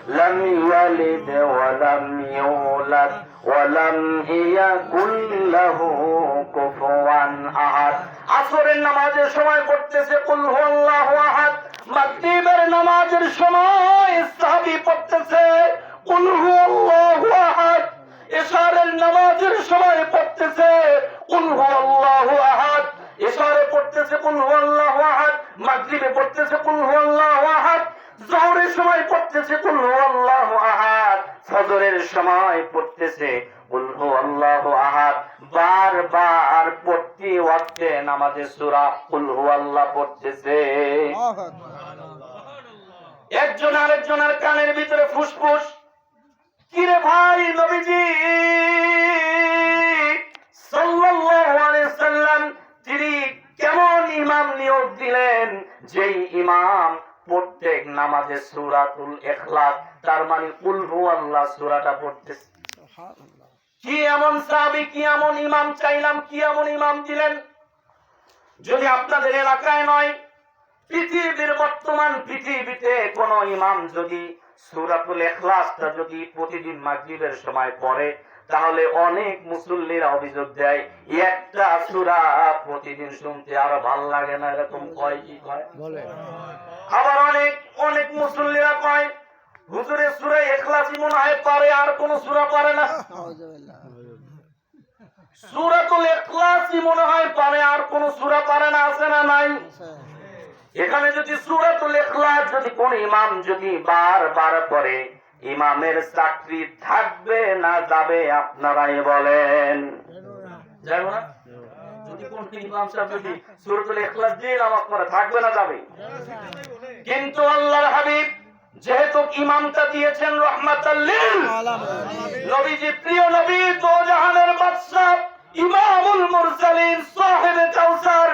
لم يلد ولم يولد ولم يكن له كفوا أحد আসরের নামাজের সময় পড়তেছে কুল হুয়াল্লাহু আহাদ মাগরিবের নামাজের সময় সাহাবী পড়তেছে কুল হুয়াল্লাহু আহাদ ইশারের নামাজের সময় পড়তেছে কুল হুয়াল্লাহু আহাদ ইশারে পড়তেছে কুল হুয়াল্লাহু আহাদ মাগরিবে পড়তেছে কুল হুয়াল্লাহু আহাদ যোহরের সময় পড়তেছে কুল হুয়াল্লাহু আহাদ ফজরের সময় পড়তেছে কুল হুয়াল্লাহু আহাদ বারবার প্রতি ওয়াক্তে নামাজে সূরা কুল হুয়াল্লাহ পড়তেছে একজন আরেকজনের কানের ভিতরে ফুসফুস কিরে ভাই নবীজি সাল্লাল্লাহু আলাইহি সাল্লাম তিনি কেমন ইমাম নিয়োগ দিলেন যেই ইমাম প্রত্যেক নামাজে সূরাতুল ইখলাস তার মানে কুল হুয়াল্লাহ সূরাটা পড়তেছে সুবহানাল্লাহ কি এমন সাহাবী কি এমন ইমাম চাইলাম কি এমন ইমাম দিলেন যদি আপনাদের এলাকায় নয় পৃথিবীর বর্তমান পৃথিবীতে কোন ইমাম যদি সূরাতুল ইখলাসটা যদি প্রতিদিন মাগরিবের সময় পড়ে তাহলে অনেক মুসল্লিরা অভিযোগ দেয় একটা সূরা প্রতিদিন শুনতে আর ভালো লাগে না এরকম কয় কি কয় বলে আবার অনেক মুসল্লিরা কয় হুজুরের সূরা ইখলাসই মনে হয় পারে আর কোন সূরা পারে না সূরাতুল ইখলাসই মনে হয় পারে আর কোন সূরা পারে না আছে না নাই এখানে যদি সূরাতুল ইখলাস যদি কোন ইমাম যদি বারবার পড়ে ইমামের চাকরি থাকবে না যাবে আপনারাই বলেন যাবে না যদি কোন ইমাম সাহেব যদি সূরাতুল ইখলাস দিয়ে নামাজ পড়ে থাকবে না যাবে কিন্তু আল্লাহর হাবিব যেহেতু ইমামটা দিয়েছেন রাহমাতাল লিল আলামিন নবীজি প্রিয় নবী দো জাহানের বাদশা ইমামুল মুরসালিন সাহেবে কাউসার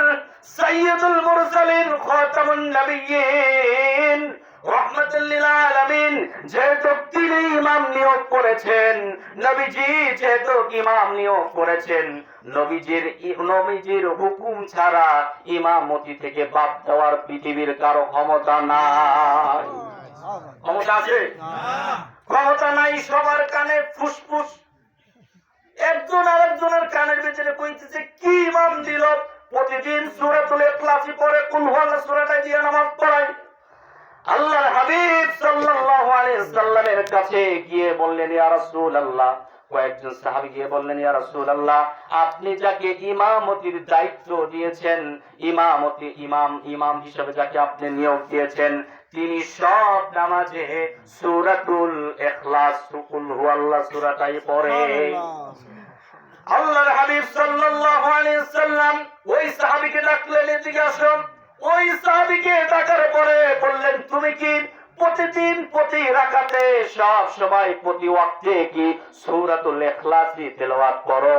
সাইয়্যিদুল মুরসালিন খাতামুন নবিয়্যিন রাহমাতুল লিল আলামিন যেহেতু তিনি ইমাম নিয়োগ করেছেন নবীজি যেহেতু ইমাম নিয়োগ করেছেন নবীজির হুকুম ছাড়া ইমামতি থেকে বাদ দেওয়ার পৃথিবীর কারো ক্ষমতা নাই ক্ষমতা আছে ক্ষমতা নাই সবার কানে ফুসফুস একজন আরেকজনের কানের ভিতরে কইতেছে কি ইমাম দিল প্রতিদিন সূরাতুল ইখলাস পড়ে কুল হুয়াল্লাহ সূরাটা দিয়ে নামাজ পড়ায় আল্লাহর হাবিব সাল্লাল্লাহু আলাইহি সাল্লামের কাছে গিয়ে বললেন ইয়া রাসূলুল্লাহ কয়েকজন সাহাবী গিয়ে বললেন ইয়া রাসূলুল্লাহ আপনি যাকে ইমামতির দায়িত্ব দিয়েছেন ইমাম হিসেবে যাকে আপনি নিয়োগ দিয়েছেন তিনি সব নামাজে সূরাতুল ইখলাস কুল হুয়াল্লাহ সূরাটাই পড়ে আল্লাহর হাবিব সাল্লাল্লাহু আলাইহি সাল্লাম ওই সাহাবীকে ডাকলেন এদিকে আসো ওই সাহাবীকে ডাকার পরে বললেন তুমি কি প্রতিদিন প্রতি রাকাতে সব সময় প্রতি ওয়াক্তে কি সূরাতুল ইখলাসই তেলাওয়াত করো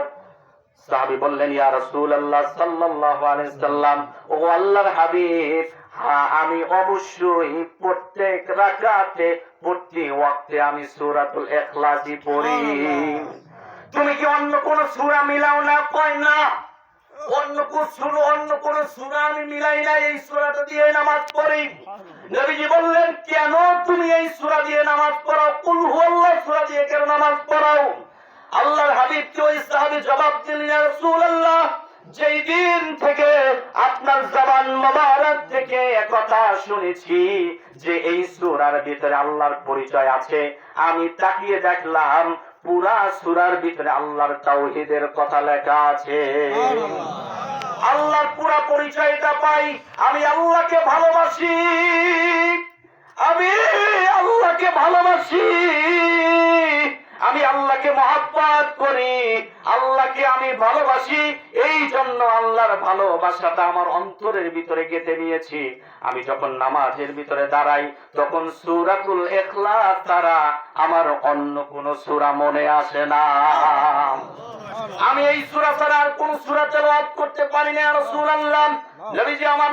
সাহাবী বললেন ইয়া রাসূলুল্লাহ সাল্লাল্লাহু আলাইহি সাল্লাম ও আল্লাহর হাবিব হ্যাঁ আমি অবশ্যই প্রত্যেক রাকাতে প্রতি ওয়াক্তে আমি সূরাতুল ইখলাসই পড়ি তুমি কি অন্য কোন সূরা মিলাও না কয় না অন্য কোন সূরা আমি মিলাই না এই সূরাটা দিয়ে নামাজ পড়ি নবীজি বললেন কেন তুমি এই সূরা দিয়ে নামাজ পড়াও কুল হুয়াল্লাহ সূরা দিয়ে কেন নামাজ পড়াও আল্লাহর হাবিবকে ওই সাহাবী জবাব দিলেন ইয়া রাসূলুল্লাহ যেই দিন থেকে আপনার জবান মোবারক থেকে একথা শুনেছি যে এই সূরার ভিতরে আল্লাহর পরিচয় আছে আমি তাকিয়ে দেখলাম পুরা সূরার ভিতরে আল্লাহর তাওহীদের কথা লেখা আছে আল্লাহর পুরা পরিচয়টা পাই আমি আল্লাহকে ভালোবাসি আমি আল্লাহকে মহব্বত করি আল্লাহকে আমি ভালোবাসি এই জন্য আল্লাহর ভালোবাসাটা আমার অন্তরের ভিতরে গেঁথে নিয়েছি আমি যখন নামাজের ভিতরে দাঁড়াই তখন সূরাতুল ইখলাস ছাড়া আমার অন্য কোন সূরা মনে আসে না আমি এই সূরা ছাড়া আর কোন সূরা তেলাওয়াত করতে পারি না ইয়া রাসূলুল্লাহ নবীজি আমার